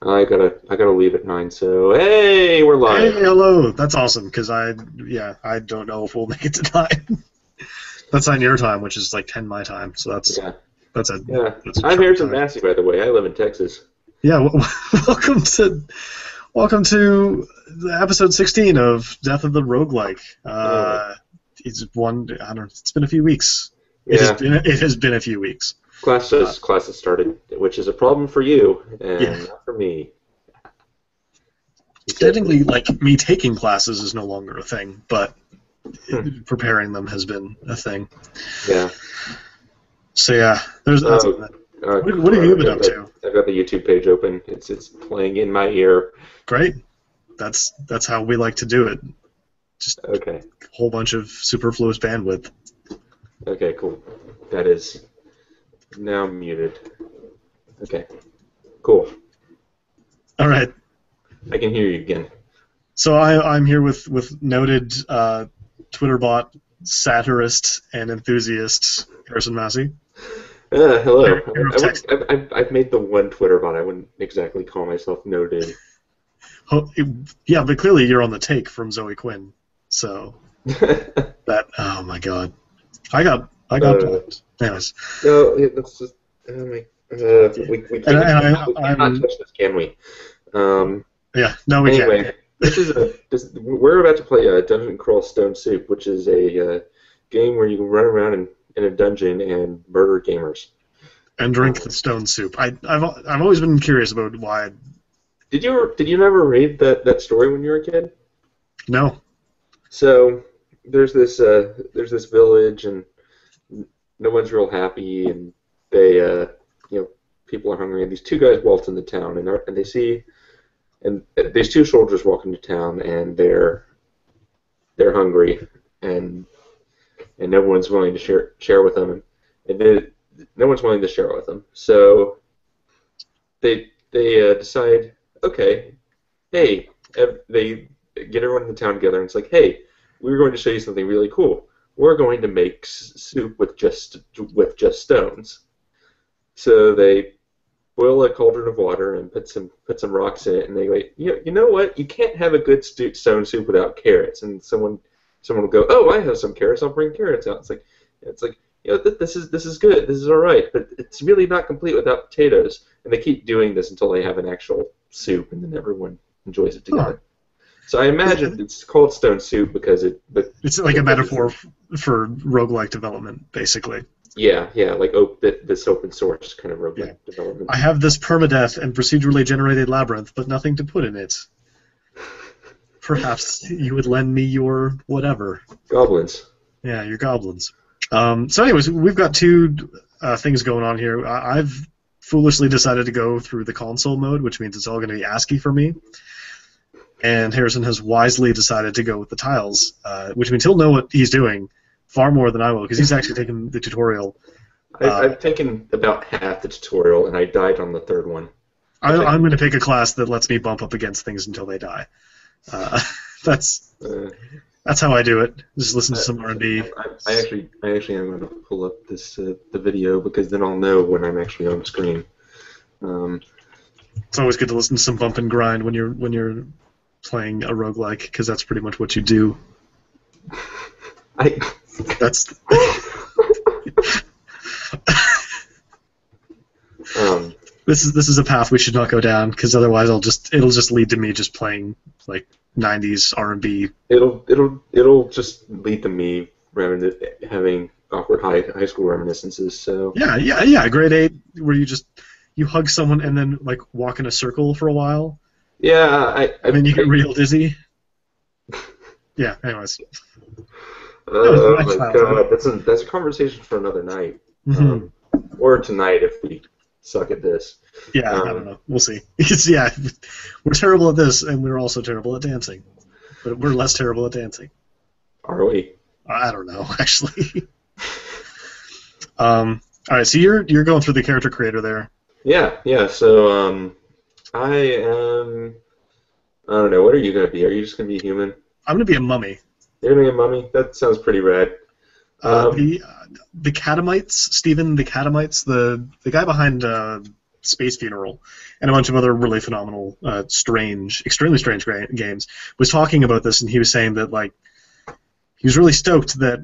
I gotta leave at 9. So hey, we're Hey, live. hello. That's awesome because I don't know if we'll make it to 9. That's 9 your time, which is like 10 my time. So Yeah, that's a yeah. that's a I'm chunk Harrison time. Massey, by the way. I live in Texas. Yeah. Welcome to the episode 16 of Death of the Roguelike. Oh, It's one. I don't know. It's been a few weeks. yeah. It has been a few weeks. Uh, Classes started, which is a problem for you yeah. and not for me. Exactly. Technically, like me taking classes is no longer a thing, but Hmm. preparing them has been a thing. Yeah. So yeah, that's Oh, what have crap. you been up to? I've got the YouTube page open. It's playing in my ear. Great. That's how we like to do it. Just Okay. a whole bunch of superfluous bandwidth. Okay. Cool. That is now muted. Okay. Cool. All right. I can hear you again. So I'm here with noted Twitter bot satirist and enthusiast Harrison Massey. Hello. Hero of text. I've made the one Twitter bot. I wouldn't exactly call myself noted. Oh, yeah, but clearly you're on the take from Zoe Quinn. So that oh my god, I got uh, blocked. Anyways, no, that's just. Oh my. We cannot I'm touch this, can we? Um, yeah, no, we can't. anyway, we're about to play Dungeon Crawl Stone Soup, which is a game where you can run around in a dungeon and murder gamers. And drink the stone soup. I've always been curious about why. Did you never read that story when you were a kid? No. So there's this village and no one's real happy and they people are hungry and these two guys waltz into town and they see and these two soldiers walk into town and they're hungry and no one's willing to share with them no one's willing to share with them, so they decide, okay, hey, they get everyone in the town together and it's like, hey, we're going to show you something really cool. We're going to make soup with just stones. So they boil a cauldron of water and put some rocks in it, and they go, you know what? You can't have a good stone soup without carrots. And someone will go, oh, I have some carrots. I'll bring carrots out. It's like this is good. This is all right, but it's really not complete without potatoes. And they keep doing this until they have an actual soup, and then everyone enjoys it Huh. together. So I imagine it's called stone soup because It's like a metaphor for roguelike development, basically. yeah, like this open source kind of Yeah. roguelike development. I have this permadeath and procedurally generated labyrinth, but nothing to put in it. Perhaps you would lend me your whatever. Goblins. Yeah, your goblins. So anyways, we've got two things going on here. I've foolishly decided to go through the console mode, which means it's all going to be ASCII for me. And Harrison has wisely decided to go with the tiles, which means he'll know what he's doing far more than I will, because he's actually taken the tutorial. I've taken about half the tutorial, and I died on the third one. I'm going to pick a class that lets me bump up against things until they die. That's how I do it. Just listen to some R&B. I actually am going to pull up the video because then I'll know when I'm actually on screen. It's always good to listen to some bump and grind when you're playing a roguelike, because that's pretty much what you do. That's this is a path we should not go down, because otherwise it'll just lead to me just playing like 90s R&B. It'll just lead to me having awkward high school reminiscences. So Yeah. Grade 8, where you hug someone and then like walk in a circle for a while. yeah, And then you get real dizzy. Yeah. Anyways. oh My my childhood. god, that's a conversation for another night, Mm-hmm. or tonight if we suck at this. Yeah, I don't know. We'll see. Yeah, we're terrible at this, and we're also terrible at dancing. But we're less terrible at dancing. Are we? I don't know, actually. All right, so you're going through the character creator there. Yeah. So I am. I don't know. What are you gonna be? Are you just gonna be a human? I'm going to be a mummy. You're gonna be a mummy? That sounds pretty rad. The Catamites, Stephen the Catamites, the guy behind Space Funeral, and a bunch of other really phenomenal, extremely strange games, was talking about this, and he was saying that like he was really stoked that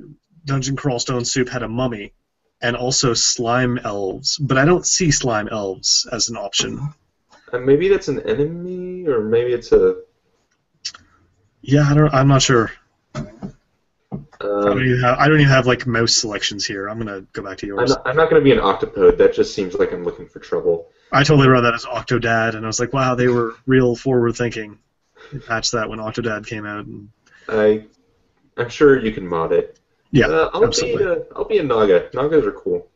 Dungeon Crawl Stone Soup had a mummy and also slime elves, but I don't see slime elves as an option. Maybe that's an enemy, or maybe it's a. Yeah, I'm not sure. Um, I don't even have like mouse selections here. I'm gonna go back to yours. I'm not going to be an octopode. That just seems like I'm looking for trouble. I totally read that as Octodad, and I was like, wow, they were real forward thinking. It matched that when Octodad came out. And... I'm sure you can mod it. Yeah, absolutely. I'll be a Naga. Nagas are cool.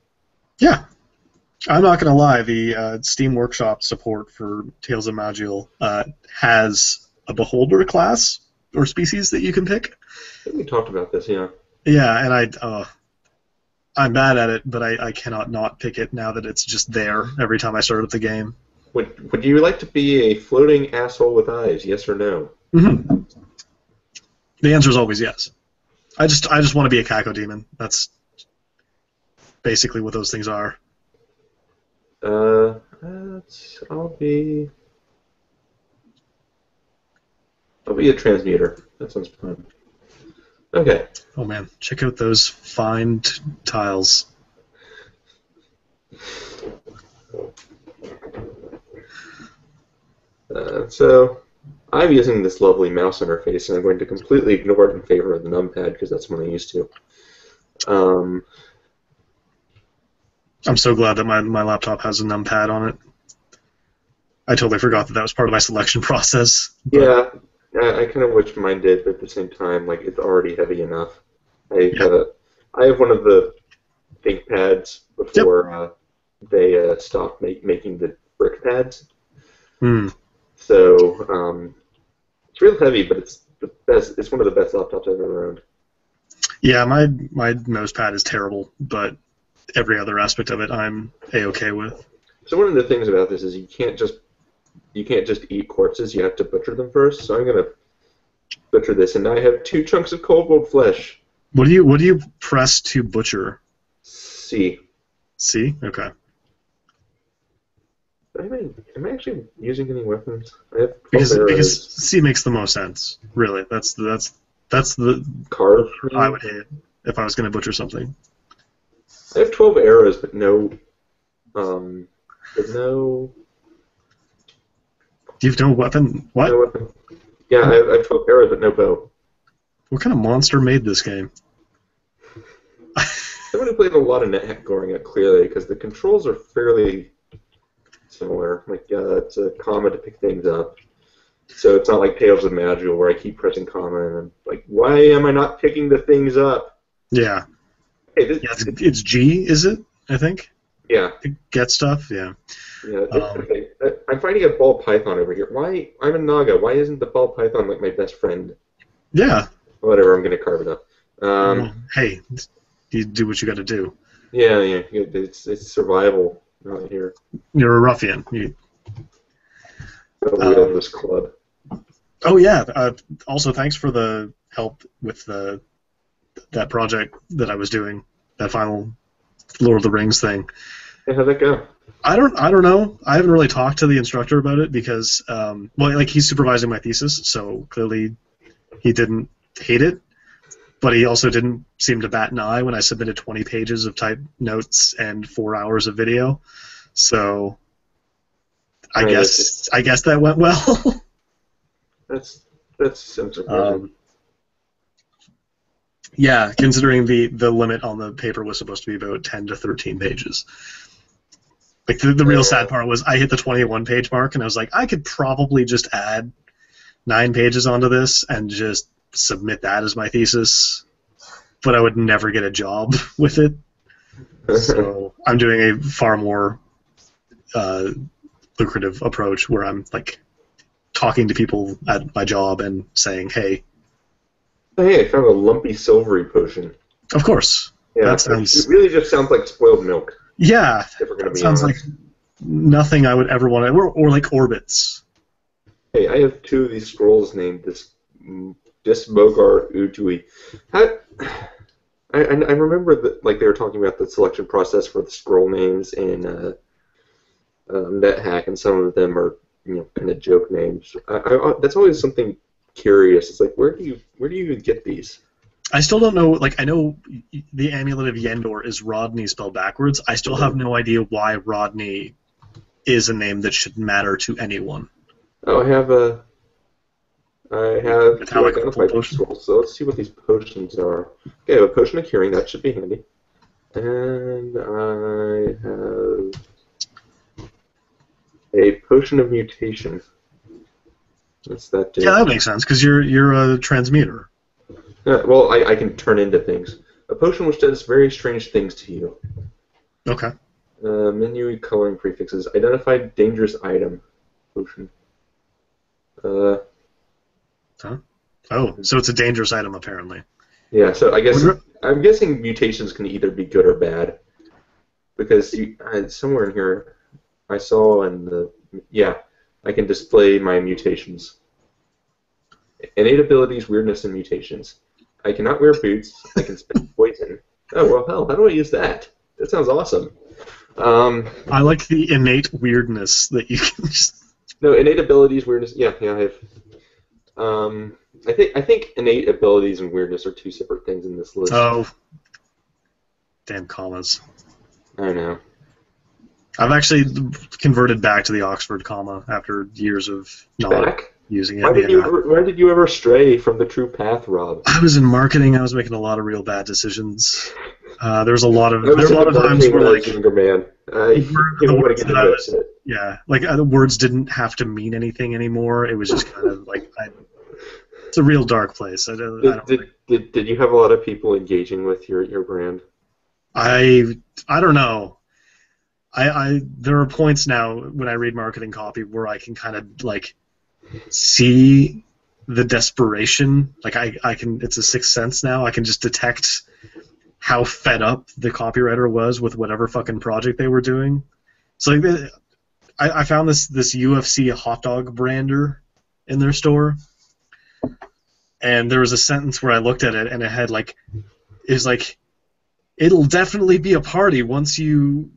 Yeah, I'm not gonna lie. The Steam Workshop support for Tales of Magiel has a Beholder class or species that you can pick. I think we talked about this, yeah. Yeah, and I'm bad at it, but I cannot not pick it now that it's just there every time I start up the game. Would you like to be a floating asshole with eyes? Yes or no? Mm-hmm. The answer is always yes. I just want to be a cacodemon. That's basically what those things are. I'll be a transmuter. That sounds fun. Okay. Oh man, check out those fine tiles. So I'm using this lovely mouse interface, and I'm going to completely ignore it in favor of the numpad because that's what I'm used to. I'm so glad that my laptop has a numpad on it. I totally forgot that was part of my selection process. Yeah, I kind of wish mine did, but at the same time, like it's already heavy enough. I have one of the ThinkPads before they stopped making the brick pads. So it's real heavy, but it's the best. It's one of the best laptops I've ever owned. Yeah, my mouse pad is terrible, but every other aspect of it I'm A-okay with. So one of the things about this is you can't just eat corpses. You have to butcher them first. So I'm gonna butcher this, and now I have 2 chunks of kobold flesh. What do you press to butcher? C. C? Okay. Am I actually using any weapons? I have because C makes the most sense. Really, that's the carve. I would hit if I was going to butcher something. I have 12 arrows, but no. You have no weapon. What? No weapon. Yeah, I have 12 arrows, but no bow. What kind of monster made this game? Someone who played a lot of NetHack going it clearly, because the controls are fairly similar. Like, it's a comma to pick things up. So it's not like Tales of Magiel where I keep pressing comma and I'm like, why am I not picking the things up? Yeah. Hey, it's G, is it? I think. Yeah. To get stuff. Yeah. Yeah. Okay. I'm fighting a ball python over here. Why? I'm a Naga. Why isn't the ball python like my best friend? Yeah. Whatever. I'm gonna carve it up. Hey, you do what you got to do. Yeah. It's survival out here. You're a ruffian. This club. Oh yeah. Also, thanks for the help with that project that I was doing, that final Lord of the Rings thing. Hey, how'd that go? I don't know. I haven't really talked to the instructor about it because, he's supervising my thesis, so clearly he didn't hate it, but he also didn't seem to bat an eye when I submitted 20 pages of typed notes and 4 hours of video. So I guess that went well. That's surprising. Yeah, considering the limit on the paper was supposed to be about 10 to 13 pages. Like the real sad part was I hit the 21 page mark and I was like, I could probably just add 9 pages onto this and just submit that as my thesis, but I would never get a job with it. So I'm doing a far more lucrative approach where I'm like talking to people at my job and saying, hey, I found a lumpy silvery potion. Of course. Yeah, it really just sounds like spoiled milk. Yeah, if we're gonna be sounds honest. like nothing I would ever want to, or like orbits. Hey, I have 2 of these scrolls named Disbogar Utui. I remember that, like, they were talking about the selection process for the scroll names in NetHack, and some of them are kind of joke names. That's always something curious. It's like where do you get these? I still don't know. Like, I know the amulet of Yendor is Rodney spelled backwards. I still have no idea why Rodney is a name that should matter to anyone. Oh, I have to Metallic identify purple potion. people, so let's see what these potions are. Okay, I have a potion of curing, that should be handy. And I have a potion of mutation. What's that do? Yeah, that makes sense because you're a transmuter. Well, I can turn into things. A potion which does very strange things to you. Okay. Menu coloring prefixes. Identified dangerous item. Potion. Huh? Oh, so it's a dangerous item apparently. Yeah, so I'm guessing mutations can either be good or bad. Because somewhere in here I saw I can display my mutations. Innate abilities, weirdness, and mutations. I cannot wear boots. I can spit poison. Oh, well, hell, how do I use that? That sounds awesome. I like the innate weirdness that you can just... No, innate abilities, weirdness. Yeah, I have. I think innate abilities and weirdness are two separate things in this list. Oh. Damn commas. I know. I've actually converted back to the Oxford comma after years of not using it. Why did you ever stray from the true path, Rob? I was in marketing. I was making a lot of real bad decisions. There was a lot of times where like younger man. The words didn't have to mean anything anymore. It was just kind of like it's a real dark place. Did you have a lot of people engaging with your brand? I don't know. There are points now when I read marketing copy where I can kind of like see the desperation. Like I can, it's a sixth sense now. I can just detect how fed up the copywriter was with whatever fucking project they were doing. So like, I found this UFC hot dog brander in their store, and there was a sentence where I looked at it and it had like, is like, it'll definitely be a party once you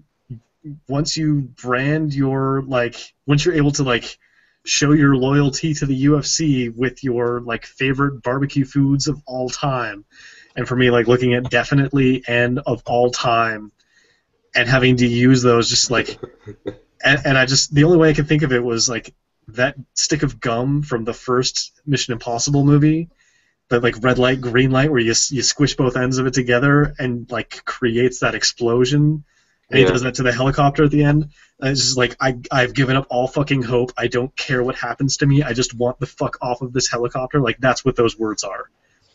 brand your like, once you're able to like show your loyalty to the UFC with your like favorite barbecue foods of all time. And for me, like looking at definitely and of all time and having to use those just like and I just, the only way I could think of it was like that stick of gum from the first Mission Impossible movie, that like red light, green light, where you squish both ends of it together and like creates that explosion. And he does that to the helicopter at the end. And it's just like, I've given up all fucking hope. I don't care what happens to me. I just want the fuck off of this helicopter. Like, that's what those words are.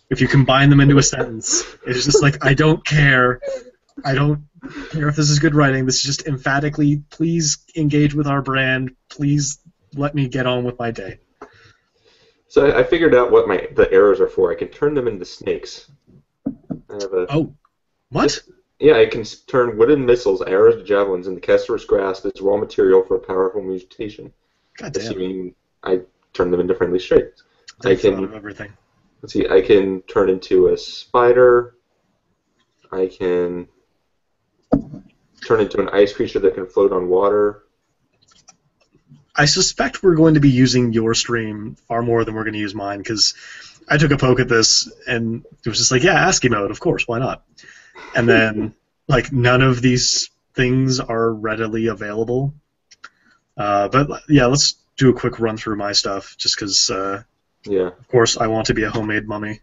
If you combine them into a sentence, it's just like, I don't care. I don't care if this is good writing. This is just emphatically, please engage with our brand. Please let me get on with my day. So I figured out what the arrows are for. I can turn them into snakes. Oh, what? Yeah, I can turn wooden missiles, arrows to javelins, into Kester's grasp as raw material for a powerful mutation. God damn. Assuming I turn them into friendly shapes. I can everything. Let's see. I can turn into a spider. I can turn into an ice creature that can float on water. I suspect we're going to be using your stream far more than we're going to use mine, because I took a poke at this and it was just like, yeah, ASCII mode, of course, why not? And then, like, none of these things are readily available. But yeah, let's do a quick run through my stuff, just because, of course, I want to be a homemade mummy.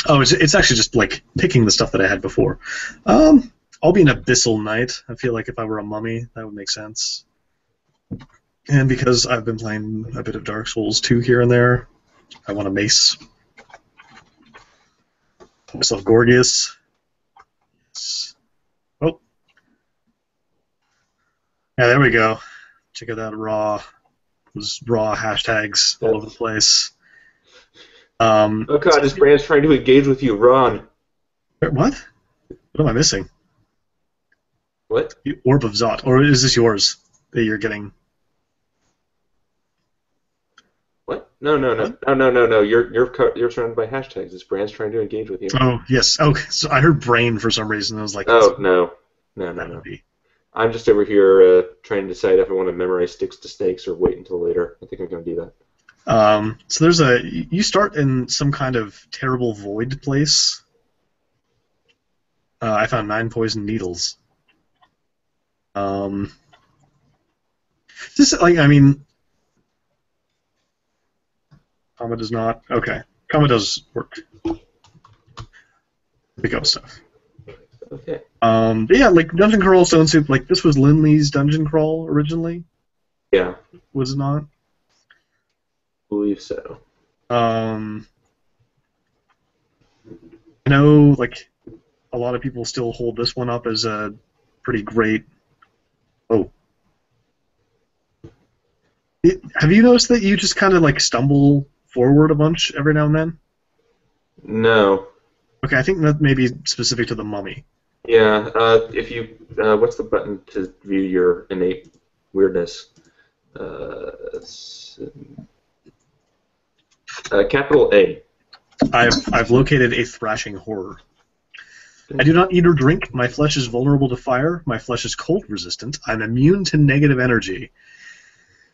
It's actually just, like, picking the stuff that I had before. I'll be an Abyssal Knight. I feel like if I were a mummy, that would make sense. And because I've been playing a bit of Dark Souls 2 here and there, I want a mace. Put myself Gorgias. Oh. Yeah, there we go. Check out that raw. Those raw hashtags all over the place. Oh god, this brand's trying to engage with you, Ron. What? What am I missing? What? The Orb of Zot. Or is this yours that you're getting? What? What? No. You're surrounded by hashtags. This brand's trying to engage with you. Oh, yes. Okay, so I heard brain for some reason. I was like, Oh, that would no. be. I'm just over here trying to decide if I want to memorize sticks to snakes or wait until later. I think I'm going to do that. So you start in some kind of terrible void place. I found 9 poison needles. Just like, I mean, comma does not. Okay, comma does work. The go stuff. Okay. But yeah, like Dungeon Crawl Stone Soup, like this was Lindley's Dungeon Crawl originally, Yeah, was it not? I believe so. I know, like, a lot of people still hold this one up as a pretty great. Oh. Have you noticed that you just kind of like stumble forward a bunch every now and then? No. Okay, I think that may be specific to the mummy. Yeah. If you, what's the button to view your innate weirdness? Capital A. I've located a thrashing horror. I do not eat or drink. My flesh is vulnerable to fire. My flesh is cold resistant. I'm immune to negative energy.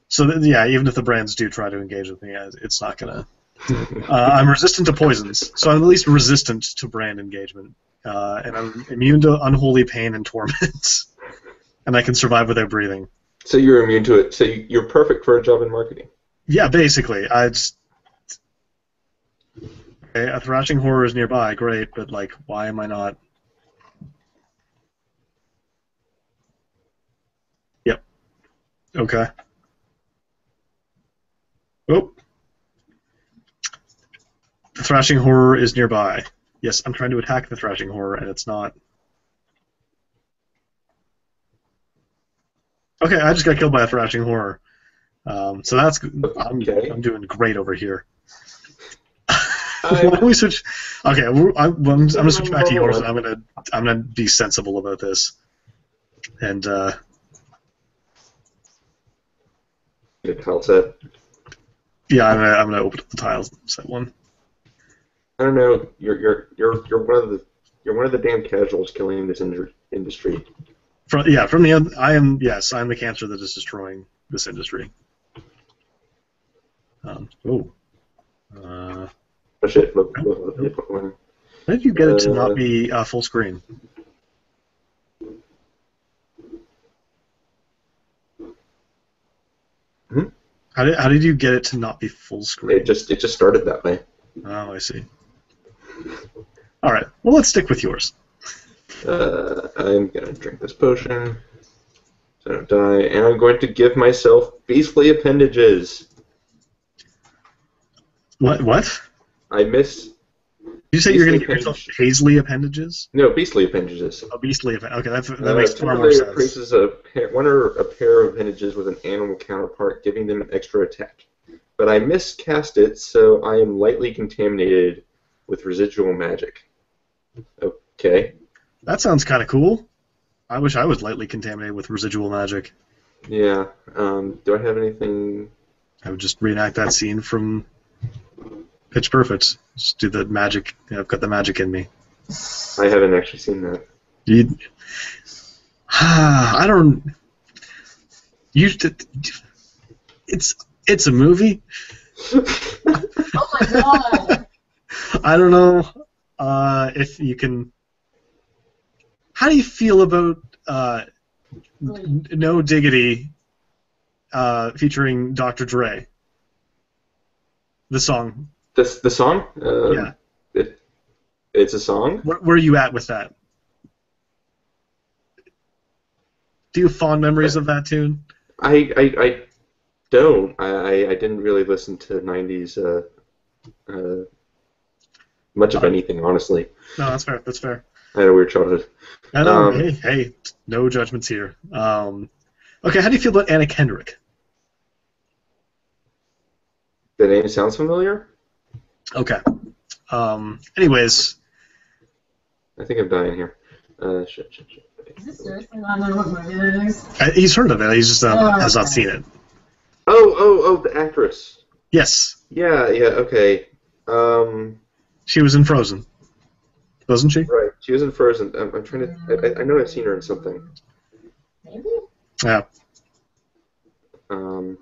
So yeah, even if the brands do try to engage with me, it's not gonna. I'm resistant to poisons, so I'm at least resistant to brand engagement, and I'm immune to unholy pain and torment, and I can survive without breathing. So you're immune to it. So you're perfect for a job in marketing. Yeah, basically, okay, a thrashing horror is nearby, great, but like, why am I not? Yep. Okay. Oh. The thrashing horror is nearby. Yes, I'm trying to attack the thrashing horror, and it's not. Okay, I just got killed by a thrashing horror. So that's I'm doing great over here. Why don't we switch? Okay, I'm gonna switch back to yours, and I'm gonna be sensible about this. And Tile set. yeah, I'm gonna open up the tiles set one. I don't know. You're one of the damn casuals killing this industry. From the I'm the cancer that is destroying this industry. Oh shit! Look. How did you get it to not be full screen? Hmm? How did you get it to not be full screen? It just started that way. Oh, I see. All right. Well, let's stick with yours. I'm gonna drink this potion so I don't die, and I'm going to give myself beastly appendages. What? I miss. Did you say you're going to give yourself Paisley appendages? No, beastly appendages. Oh, beastly appendages. Okay, that makes far more sense. Increases one or a pair of appendages with an animal counterpart, giving them an extra attack. But I miscast it, so I am lightly contaminated with residual magic. Okay. That sounds kind of cool. I wish I was lightly contaminated with residual magic. Yeah. Do I have anything? I would just reenact that scene from Pitch Perfect. Just do the magic. I've got the magic in me. I haven't actually seen that. I don't. It's a movie. Oh my god! I don't know if you can. How do you feel about No Diggity featuring Dr. Dre? The song. The song? Yeah. It's a song? Where are you at with that? Do you have fond memories of that tune? I don't. I didn't really listen to 90s much of anything, honestly. No, that's fair. That's fair. I had a weird childhood. I know. Hey, no judgments here. Okay, how do you feel about Anna Kendrick? The name sounds familiar? Okay. Anyways. I think I'm dying here. Shit. Is this seriously not knowing what movie it is? He's heard of it. He just has not seen it. Oh, the actress. Yes, Yeah, yeah, okay. Um, she was in Frozen, wasn't she? right. She was in Frozen. I'm trying to. I know I've seen her in something. Maybe? Yeah. Um,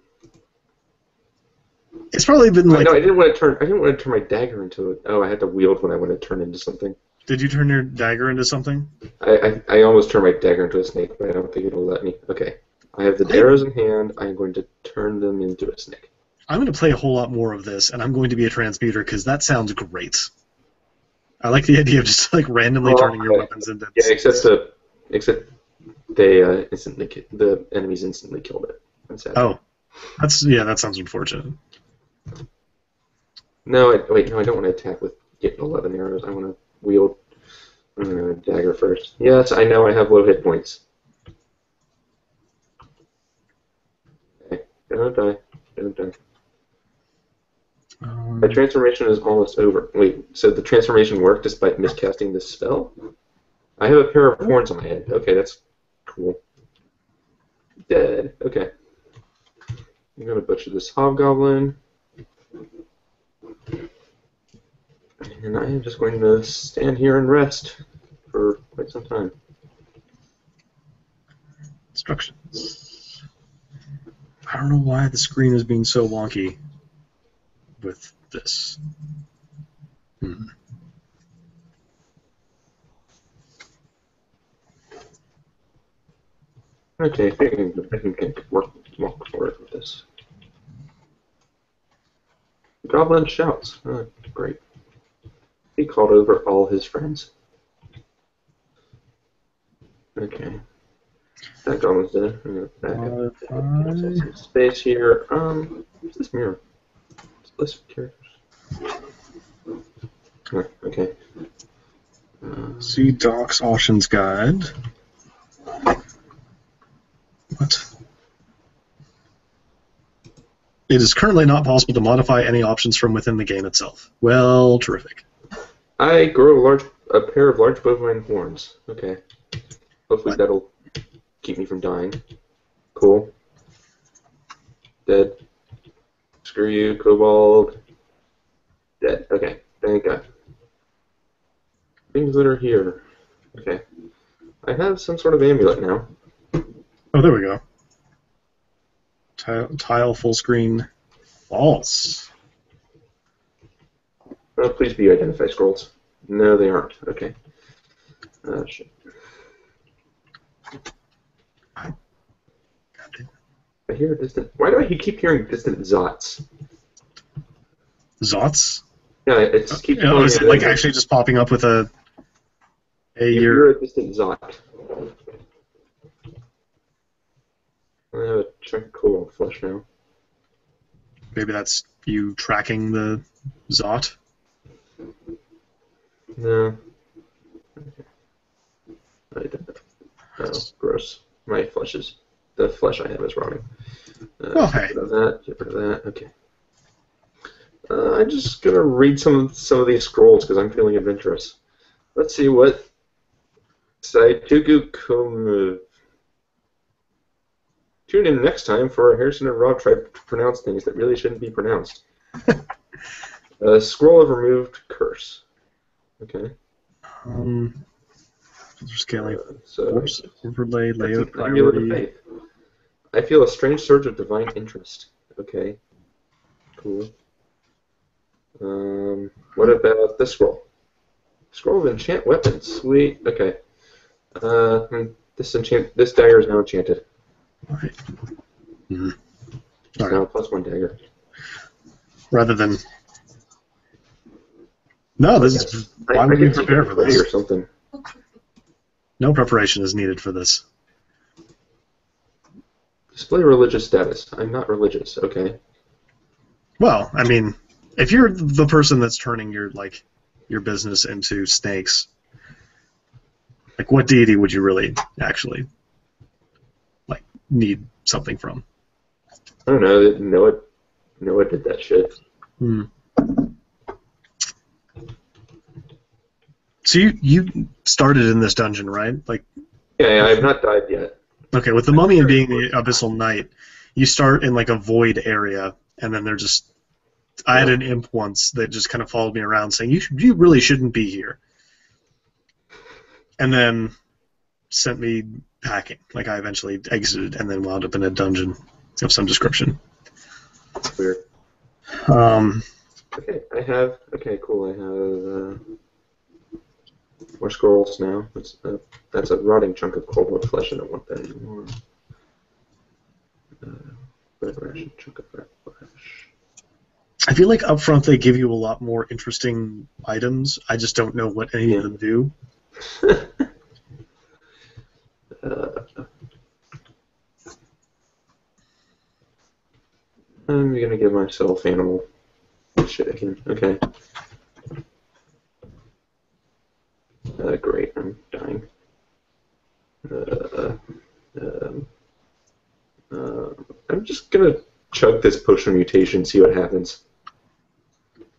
It's probably been I like. no, I didn't want to turn. I didn't want to turn my dagger into it. Oh, I had to wield when I wanted to turn into something. Did you turn your dagger into something? I almost turned my dagger into a snake, but I don't think it'll let me. Okay. I have the arrows in hand. I'm going to turn them into a snake. I'm going to play a whole lot more of this, and I'm going to be a transmuter because that sounds great. I like the idea of just like randomly turning your weapons into. Yeah, except they the enemies instantly killed it. That's sad. Oh, that sounds unfortunate. No, wait, no, I don't want to attack with 11 arrows. I want to wield dagger first. Yes, I know I have low hit points. Okay, don't die. Don't die. My transformation is almost over. Wait, so the transformation worked despite miscasting this spell? I have a pair of horns on my head. Okay, that's cool. Dead. Okay. I'm going to butcher this hobgoblin. And I am just going to stand here and rest for quite some time. Instructions. I don't know why the screen is being so wonky with this. Okay, I can walk forward with this. The goblin shouts. Oh, great. He called over all his friends. Okay. That goblin's dead. I'm going to back up. Cancel some space here. What's this mirror? It's a list of characters. Oh, okay. See Doc's Auctions Guide. What? It is currently not possible to modify any options from within the game itself. Well, terrific. I grow a pair of large bovine horns. Okay. Hopefully that'll keep me from dying. Cool. Dead. Screw you, kobold. Dead. Okay. Thank God. Things that are here. Okay. I have some sort of amulet now. Oh, there we go. Tile full screen. False. Oh, please be identify scrolls. No, they aren't. Okay. Shit. I hear a distant. Why do I keep hearing distant zots? Zots? Yeah, it just keeps. Oh, is it like actually just popping up with a You're a distant zot. I have a chunk of cool flesh now. Maybe that's you tracking the Zot? No. Okay. I don't know. Oh, gross. My flesh is... The flesh I have is rotting. Oh, hey. Get rid of that. Get rid of that. Okay. I'm just going to read some of these scrolls because I'm feeling adventurous. Let's see what... Saitugu Kumu... Tune in next time for Harrison and Rob try to pronounce things that really shouldn't be pronounced. Scroll of removed curse. Okay. Scaling So force, overlay, layout, amulet of priority. faith. I feel a strange surge of divine interest. Okay. Cool. What about this scroll? Scroll of enchant weapons. Sweet. Okay. This dagger is now enchanted. Okay. Mm-hmm. It's All now right. a +1 dagger. Rather than. No, this is. Why would we prepare for this? Or something. No preparation is needed for this. Display religious status. I'm not religious. Okay. Well, I mean, if you're the person that's turning your business into snakes, like what deity would you really actually need something from? I don't know. Noah did that shit. So you started in this dungeon, right? Yeah, I have not died yet. Okay, with the mummy and being the abyssal knight, you start in a void area, and then there just I had an imp once that just kind of followed me around saying, you really shouldn't be here. And then sent me packing. Like, I eventually exited and then wound up in a dungeon of some description. That's weird. Okay, cool. I have more scrolls now. That's a rotting chunk of cold blood flesh. I don't want that anymore. Red ration, chunk of red flesh. I feel like up front they give you a lot more interesting items. I just don't know what any of them do. I'm gonna give myself animal shit again. Okay. Great, I'm dying. I'm just gonna chug this potion of mutation, see what happens.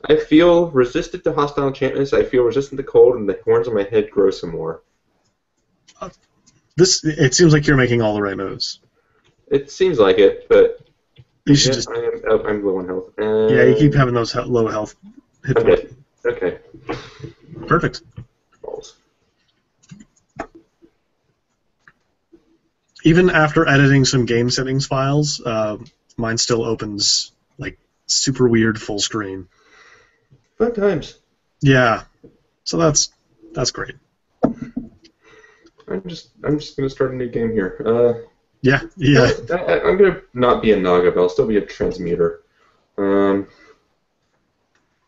I feel resistant to hostile enchantments, I feel resistant to cold, and the horns on my head grow some more. It seems like you're making all the right moves. It seems like it, but you should just. I'm low on health. Yeah, you keep having those low health hit points. Okay. Perfect. Balls. Even after editing some game settings files, mine still opens like super weird full screen. Fun times. Yeah, so that's great. I'm just gonna start a new game here. Yeah. I'm gonna not be a Naga, but I'll still be a transmuter. Yeah,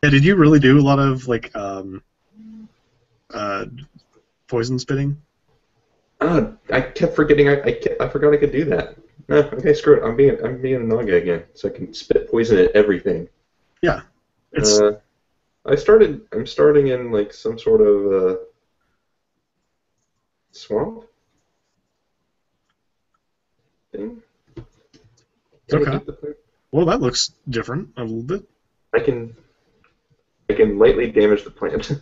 did you really do a lot of like poison spitting? I kept forgetting. I forgot I could do that. No, okay, screw it. I'm being a Naga again, so I can spit poison at everything. Yeah. I'm starting in like some sort of swamp thing. Okay. Well, that looks different a little bit. I can lightly damage the plant.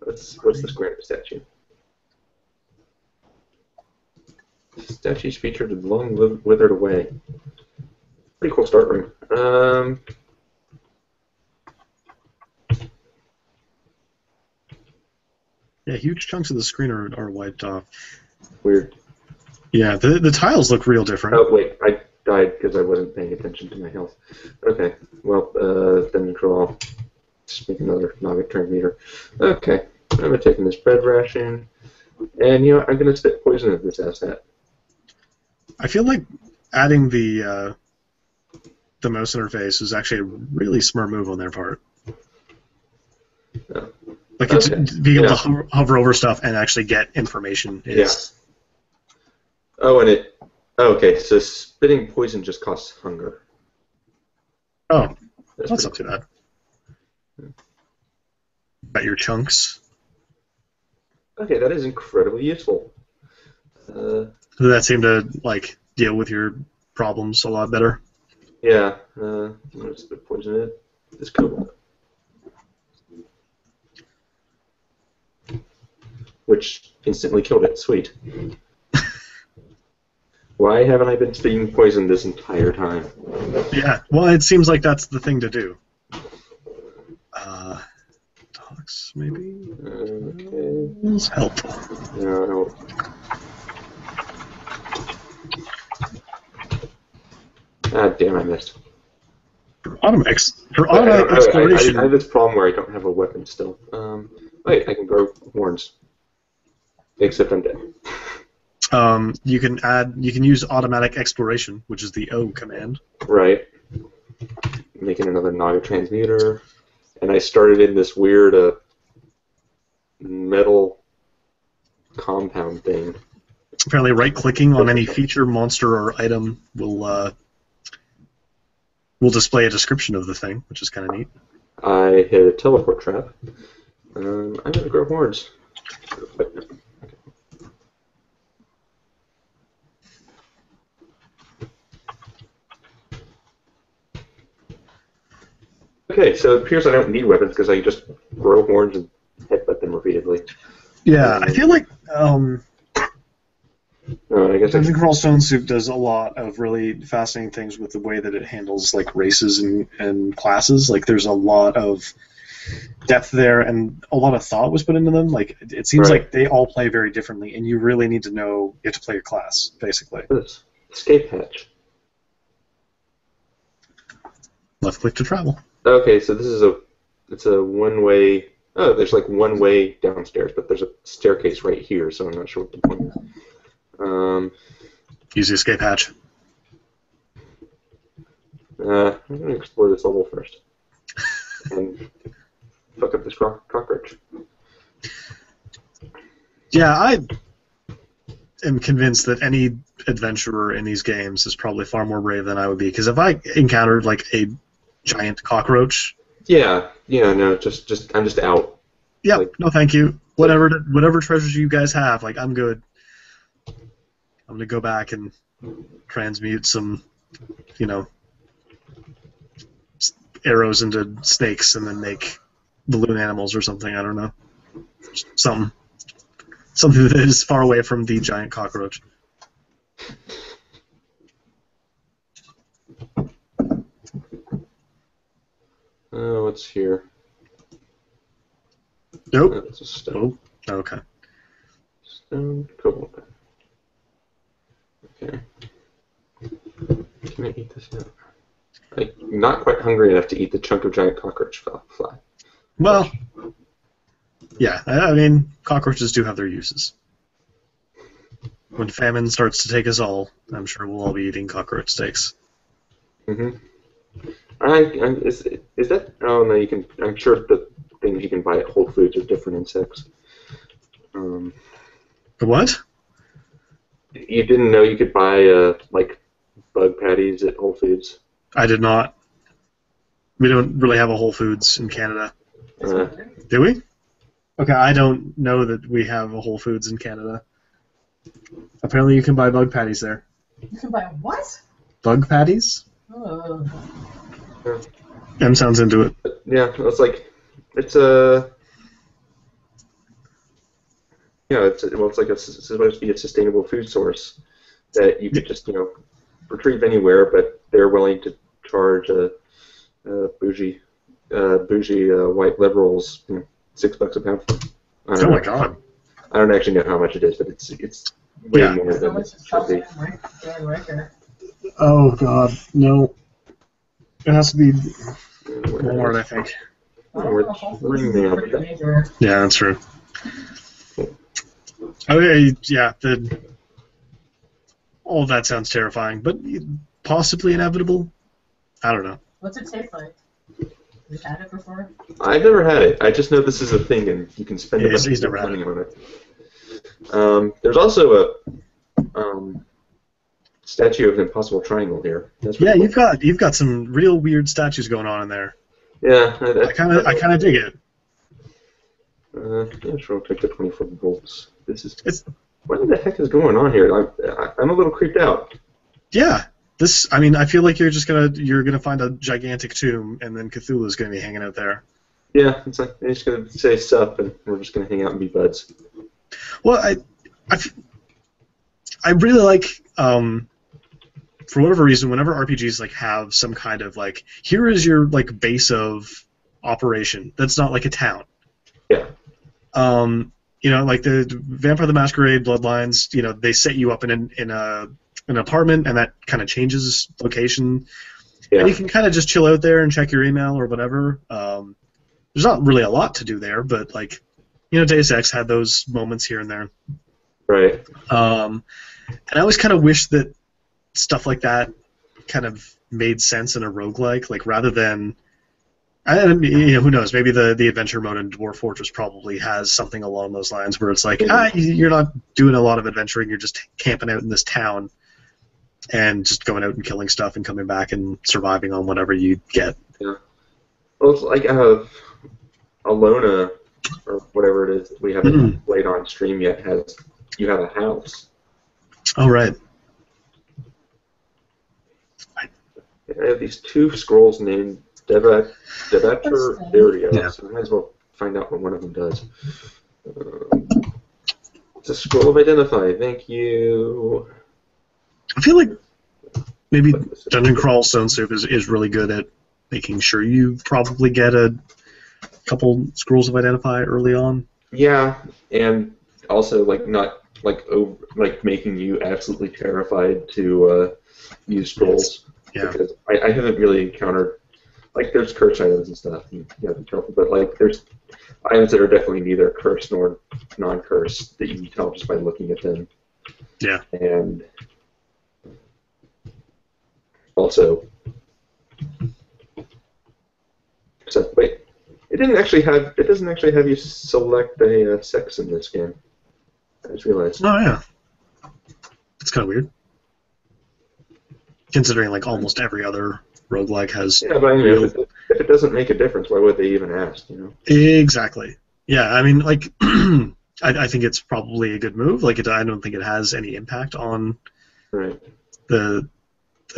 What's the square of the statue? Statues featured in long withered away. Pretty cool start room. Yeah, huge chunks of the screen are wiped off. Weird. Yeah, the tiles look real different. Oh wait, I died because I wasn't paying attention to my health. Okay, well then draw. Just make another Naga transmuter. Okay, I'm taking this bread ration, and I'm gonna spit poison at this asshat. I feel like adding the mouse interface is actually a really smart move on their part. Oh. Like being able to hover over stuff and actually get information is. Yeah. Okay, so spitting poison just costs hunger. Oh, that's not too bad. Got your chunks. Okay, that is incredibly useful. Does that seem to like deal with your problems a lot better? Yeah, I'm gonna spit poison at this kobold. Which instantly killed it. Sweet. Why haven't I been spitting poison this entire time? Yeah, well, it seems like that's the thing to do. Dogs, maybe? Okay. It's helpful. Yeah, help. Ah, damn, I missed. For automatic exploration... I have this problem where I don't have a weapon still. Wait, I can grow horns. Except I'm dead. You can use automatic exploration, which is the O command. Right. Making another Naga transmuter. And I started in this weird metal compound thing. Apparently right-clicking on any feature, monster, or item will display a description of the thing, which is kind of neat. I hit a teleport trap. I'm going to grow horns. Okay, so it appears I don't need weapons because I can just grow horns and headbutt them repeatedly. Yeah, I feel like... I I guess Dungeon Crawl Stone Soup does a lot of really fascinating things with the way that it handles like races and classes. Like there's a lot of depth there, and a lot of thought was put into them. Like it seems Right. like they all play very differently, and you really need to know you have to play your class basically. this escape hatch. Left click to travel. Okay, so this is it's a one-way. Oh, there's like one way downstairs, but there's a staircase right here, so I'm not sure what the point is. Use the escape hatch. I'm gonna explore this level first and fuck up this cockroach. Yeah, I am convinced that any adventurer in these games is probably far more brave than I would be, because if I encountered like a giant cockroach, Yeah, no, just I'm just out. yep, Like- no thank you. Whatever treasures you guys have, like I'm good. I'm gonna go back and transmute some, arrows into snakes and then make balloon animals or something. I don't know. Something that is far away from the giant cockroach. Oh, what's here? Nope. Oh, it's a stone. Oh, okay. Stone cobalt. Okay. Can I eat this now? I'm not quite hungry enough to eat the chunk of giant cockroach fly. Well, yeah. I mean, cockroaches do have their uses. When famine starts to take us all, I'm sure we'll all be eating cockroach steaks. Mm-hmm. Is that? Oh no, you can. I'm sure the things you can buy at Whole Foods are different insects. What? You didn't know you could buy like bug patties at Whole Foods? I did not. We don't really have a Whole Foods in Canada. Do we? Okay, I don't know that we have a Whole Foods in Canada. Apparently you can buy bug patties there. You can buy what? Bug patties? Oh. M sounds into it. Yeah, it's a. Yeah, it's like it's supposed to be a sustainable food source that you could just retrieve anywhere, but they're willing to charge bougie white liberals $6 a pound. I don't Oh know. my god. I don't actually know how much it is, but it's way Yeah. more So than much it is should be. Dan Riker. Oh god, no. It has to be Where Walmart, I is- think. We're bringing up Pretty that. major. Yeah, that's true. Okay, yeah, all of that sounds terrifying, but possibly inevitable? I don't know. What's it taste like? You've had it before? I've never had it. I just know this is a thing, and you can spend Yeah, a bunch he's of never had money on it. There's also a statue of an impossible triangle here. That's Yeah, pretty cool. you've got some real weird statues going on in there. Yeah, I kind of dig it. Yeah, sure. I'll take the 24 volts. It's- What the heck is going on here? I'm a little creeped out. Yeah, this. I mean, I feel like you're gonna find a gigantic tomb, and then Cthulhu's gonna be hanging out there. Yeah, it's like they're just gonna say sup, and we're just gonna hang out and be buds. Well, I really like for whatever reason, whenever RPGs like have some kind of like, here is your like base of operation that's not like a town. Yeah. Like the Vampire the Masquerade Bloodlines, they set you up in an apartment, and that kind of changes location. Yeah. And you can kind of just chill out there and check your email or whatever. There's not really a lot to do there, but like, Deus Ex had those moments here and there. Right. And I always kind of wish that stuff like that kind of made sense in a roguelike, like rather than, who knows, maybe the adventure mode in Dwarf Fortress probably has something along those lines where it's like, you're not doing a lot of adventuring, you're just camping out in this town and just going out and killing stuff and coming back and surviving on whatever you get. Yeah. Well, it's like Alona, or whatever it is that we haven't played on stream yet, you have a house. Oh, right. I have these two scrolls named Devatur Irio, Yeah. so I might as well find out what one of them does. It's a scroll of identify. Thank you. I feel like maybe Dungeon Crawl Stone Soup is really good at making sure you probably get a couple scrolls of Identify early on. Yeah, and also like not like making you absolutely terrified to use scrolls. Yeah. Because I haven't really encountered like there's curse items and stuff. You gotta be careful, but like there's items that are definitely neither cursed nor non-cursed that you can tell just by looking at them. Yeah. And also, so wait, it doesn't actually have you select a sex in this game. I just realized. Oh yeah. It's kind of weird. Considering like almost every other roguelike has. Yeah, but I mean, if it doesn't make a difference, why would they even ask? You know. Exactly. Yeah, I mean, like, I think it's probably a good move. Like, I don't think it has any impact on Right. the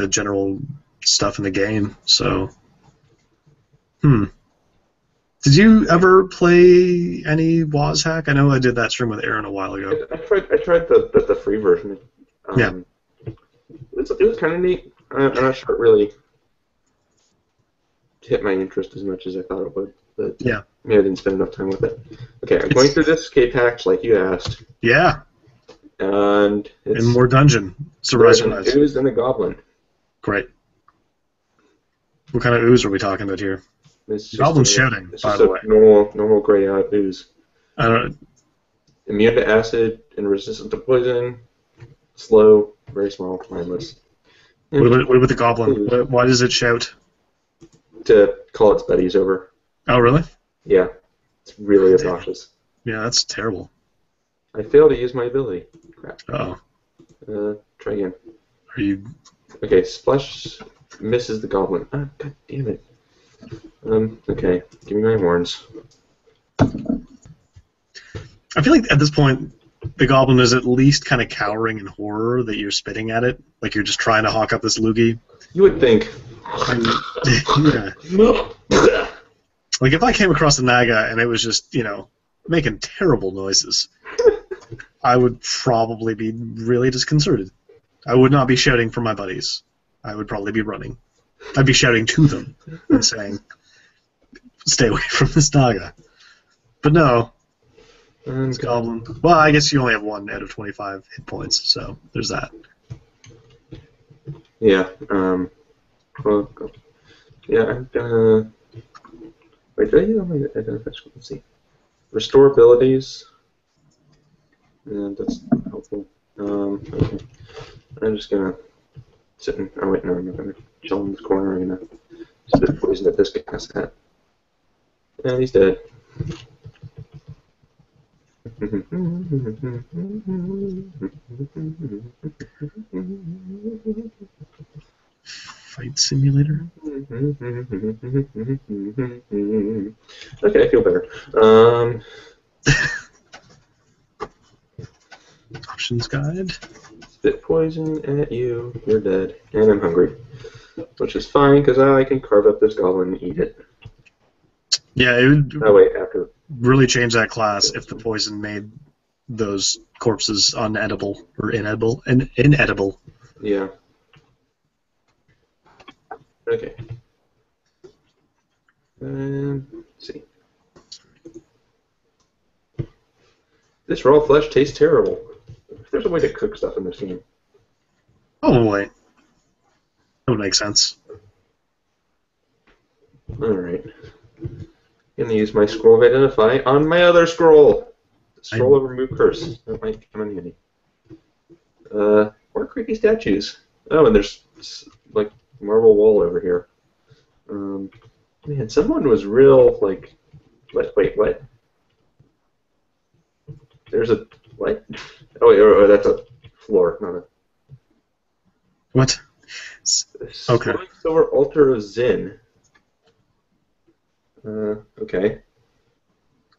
general stuff in the game. So, Did you ever play any WoZ hack? I know I did that stream with Aaron a while ago. I tried the free version. Yeah. It was kind of neat. I'm not sure it really hit my interest as much as I thought it would. But Yeah. maybe I didn't spend enough time with it. Okay, I'm going through this escape hatch like you asked. Yeah. And it's And more dungeon. Surprise, there's an surprise. ooze and a goblin. Great. What kind of ooze are we talking about here? It's just Goblin's shouting, it's by just the a way. normal gray out ooze. I don't. Immune to acid and resistant to poison. Slow, very small, mindless. What about the goblin? Why does it shout? To call its buddies over. Oh, really? Yeah, it's really obnoxious. Yeah, that's terrible. I failed to use my ability. Crap. Uh-oh. Try again. Are you... Okay, Splash misses the goblin. Ah, god damn it. Okay, give me my horns. I feel like at this point, the goblin is at least kind of cowering in horror that you're spitting at it. Like you're just trying to hawk up this loogie. You would think. Yeah. Like if I came across a Naga and it was just, making terrible noises, I would probably be really disconcerted. I would not be shouting for my buddies. I would probably be running. I'd be shouting to them and saying, stay away from this Naga. But no, it's goblin. Well, I guess you only have 1 out of 25 hit points, so there's that. Yeah, well, yeah, I'm gonna... Wait, did I use my identify? Let's see. Restore abilities. And that's helpful. Okay. I'm just gonna sit in... Oh, wait, no, I'm not gonna chill in this corner. I'm gonna spit poison at this guy's hat. And he's dead. Fight simulator? Okay, I feel better. Options guide? Spit poison at you, you're dead, and I'm hungry. Which is fine, because I can carve up this goblin and eat it. Yeah, it would Oh, wait, after. really change that class if the poison made those corpses unedible, or inedible. Yeah. Okay. Let's see. This raw flesh tastes terrible. There's a way to cook stuff in this game. Probably. That would make sense. Alright. Gonna use my scroll of identify on my other scroll. The scroll of remove curse. That might come in handy. More creepy statues. Oh, and there's like marble wall over here. Man, someone was real like. Wait, what? There's a what? Oh, wait, oh, that's a floor, not a. What? Okay. Silver altar of Zin. Okay.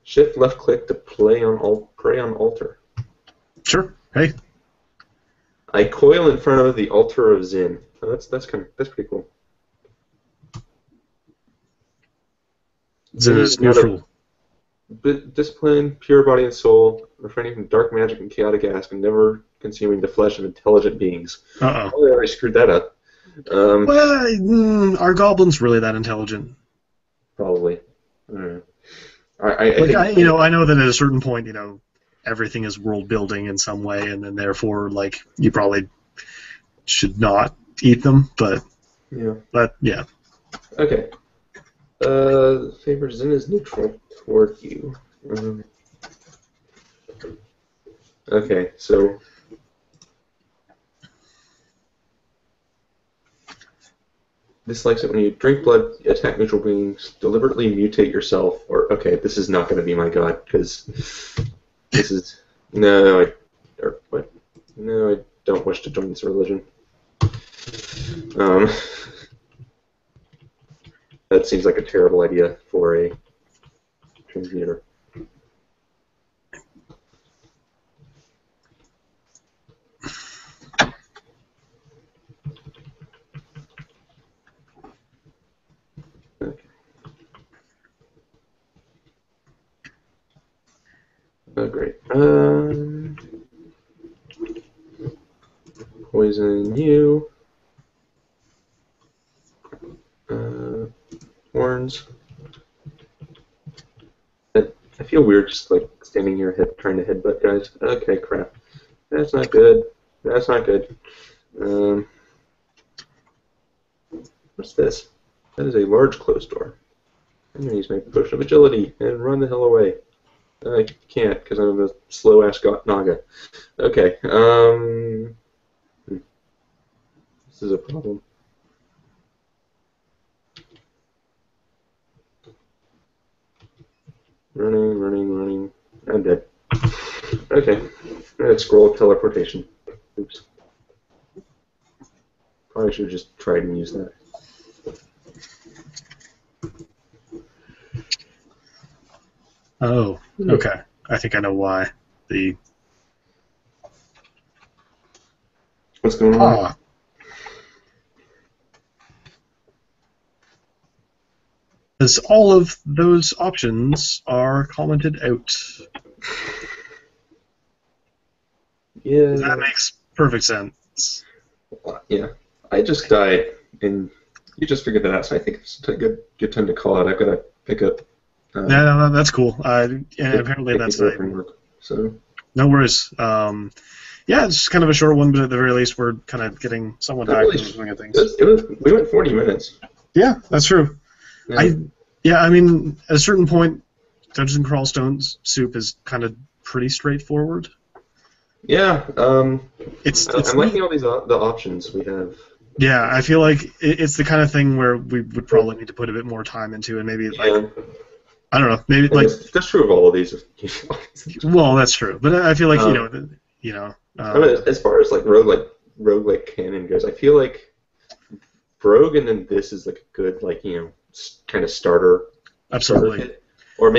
Shift left click to pray on altar. Sure. Hey. I coil in front of the altar of Zin. Oh, that's pretty cool. Zin is neutral. Discipline, pure body and soul, refraining from dark magic and chaotic ask, and never consuming the flesh of intelligent beings. Uh-oh. Oh, I already screwed that up. Well, are goblins really that intelligent? Probably. I don't know. I know that at a certain point, everything is world building in some way, and then therefore, like, you probably should not eat them. But yeah. Okay. Favor Zen is neutral toward you. Okay, so. Dislikes it when you drink blood, attack neutral beings, deliberately mutate yourself, or okay, this is not going to be my god because this is no, I don't wish to join this religion. That seems like a terrible idea for a transmuter. Oh, great. Poison you. Horns. I feel weird just like standing here trying to headbutt guys. Okay, crap. That's not good. That's not good. What's this? That is a large closed door. I'm going to use my potion of agility and run the hell away. I can't because I'm a slow-ass Naga. Okay, this is a problem. Running. I'm dead. Okay, let's scroll teleportation. Oops. Probably should have just tried and used that. Oh, okay. I think I know why. What's going on? Because all of those options are commented out. Yeah. That makes perfect sense. Yeah. I just died, and you just figured that out, so I think it's a good time to call it. I've got to pick up. No, that's cool. And apparently that's so. No worries. Yeah, it's just kind of a short one, but at the very least, we're kind of getting somewhat back to the swing of things. We went 40 minutes. Yeah, that's true. Yeah. I mean, at a certain point, Dungeons and Crawl Stones Soup is kind of pretty straightforward. Yeah. I'm I'm liking all the options we have. Yeah, I feel like it's the kind of thing where we would probably need to put a bit more time into, and maybe I don't know, maybe like that's true of all of these. Well, that's true, but I feel like I mean, as far as like roguelike canon goes, I feel like Brogue and then this is like a good kind of starter. Absolutely. Starter or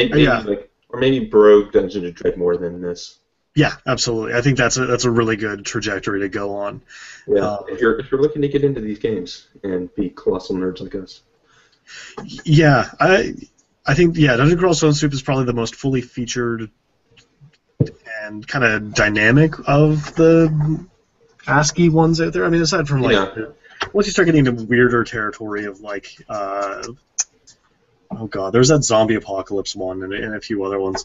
maybe Brogue Dungeons and Dread more than this. Yeah, absolutely. I think that's a really good trajectory to go on. Yeah, if you're looking to get into these games and be colossal nerds like us. Yeah, I think Dungeons and Crawl Stone Soup is probably the most fully featured and kind of dynamic of the ASCII ones out there. I mean, aside from once you start getting into weirder territory of oh god, there's that zombie apocalypse one and a few other ones.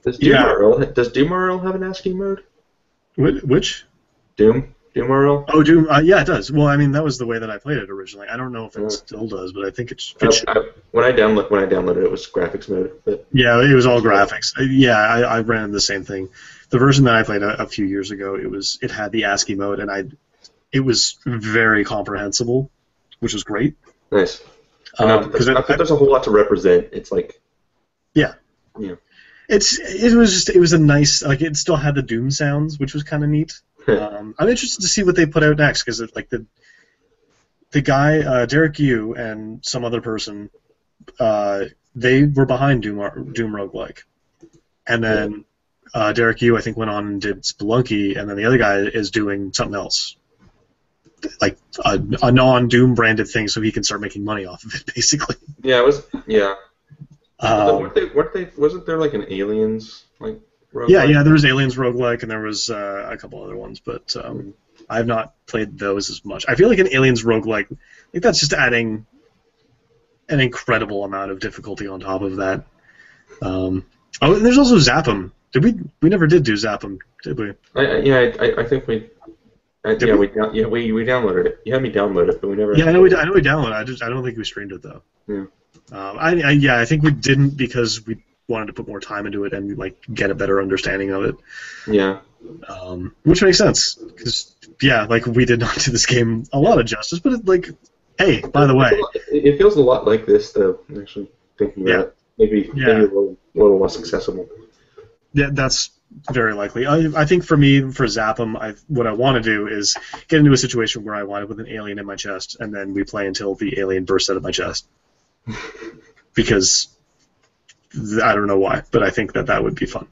Does Doom RL have an ASCII mode? Which? Doom RL? Oh, Doom. Yeah, it does. Well, I mean, that was the way that I played it originally. I don't know if it still does, but I think it should. When I downloaded it, it was graphics mode. But yeah, it was all graphics. Yeah, I ran the same thing. The version that I played a few years ago, it had the ASCII mode, and it was very comprehensible, which was great. Nice. Because there's a whole lot to represent. It's like. Yeah. Yeah. It was a nice, it still had the Doom sounds, which was kind of neat. I'm interested to see what they put out next, because the guy Derek Yu and some other person, they were behind Doom Roguelike, and then Derek Yu I think went on and did Spelunky, and then the other guy is doing something else, like a non-Doom branded thing, so he can start making money off of it, basically. Yeah, it was. Yeah. Wasn't there like an Aliens Yeah. There was Aliens Roguelike, and there was a couple other ones, but I have not played those as much. I feel like an Aliens Roguelike, like that's just adding an incredible amount of difficulty on top of that. And there's also Zap'em. We never did do Zap'em, did we? I think we. We downloaded it. You had me download it, but we never. Yeah, I know we downloaded it. I don't think we streamed it though. Yeah. I think we didn't because we wanted to put more time into it and like get a better understanding of it. Yeah. Which makes sense because we did not do this game a lot of justice, but hey, by the way, it feels a lot like this though. Actually, thinking about it, maybe a little less accessible. Yeah, that's very likely. I think for me, for Zap'em, what I want to do is get into a situation where I wind up with an alien in my chest, and then we play until the alien bursts out of my chest. Because I don't know why, but I think that would be fun.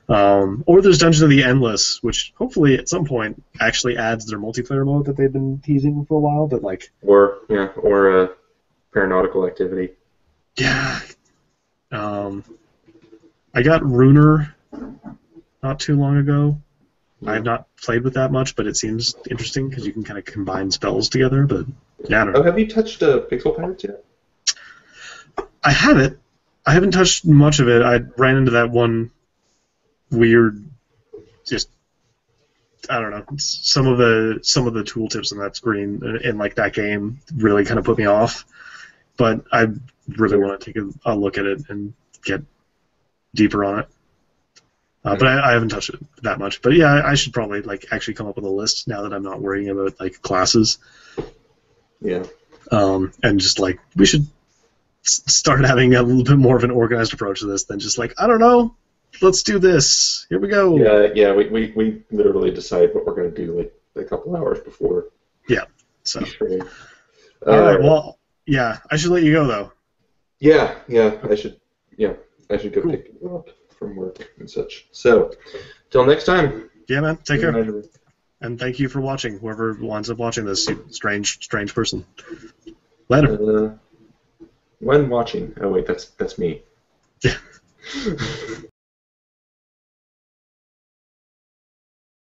Or there's Dungeon of the Endless, which hopefully at some point actually adds their multiplayer mode that they've been teasing for a while, but or Paranautical Activity. Yeah. I got Runer not too long ago. I have not played with that much, but it seems interesting because you can kind of combine spells together. But yeah, I don't know. Have you touched Pixel Pirates yet? I haven't. I haven't touched much of it. I ran into that one weird, just I don't know. Some of the tooltips on that screen in that game really kind of put me off. But I really want to take a look at it and get deeper on it. But I haven't touched it that much. But yeah, I should probably actually come up with a list now that I'm not worrying about classes. Yeah. And just we should start having a little bit more of an organized approach to this than just I don't know, let's do this. Here we go. Yeah. We literally decide what we're going to do a couple hours before. Yeah. So. All right. Well, yeah. I should let you go though. Yeah. I should go pick you up from work and such. So, till next time. Yeah, man. Take care. And thank you for watching. Whoever winds up watching this, you strange person. Later. When watching? Oh wait, that's me. Yeah.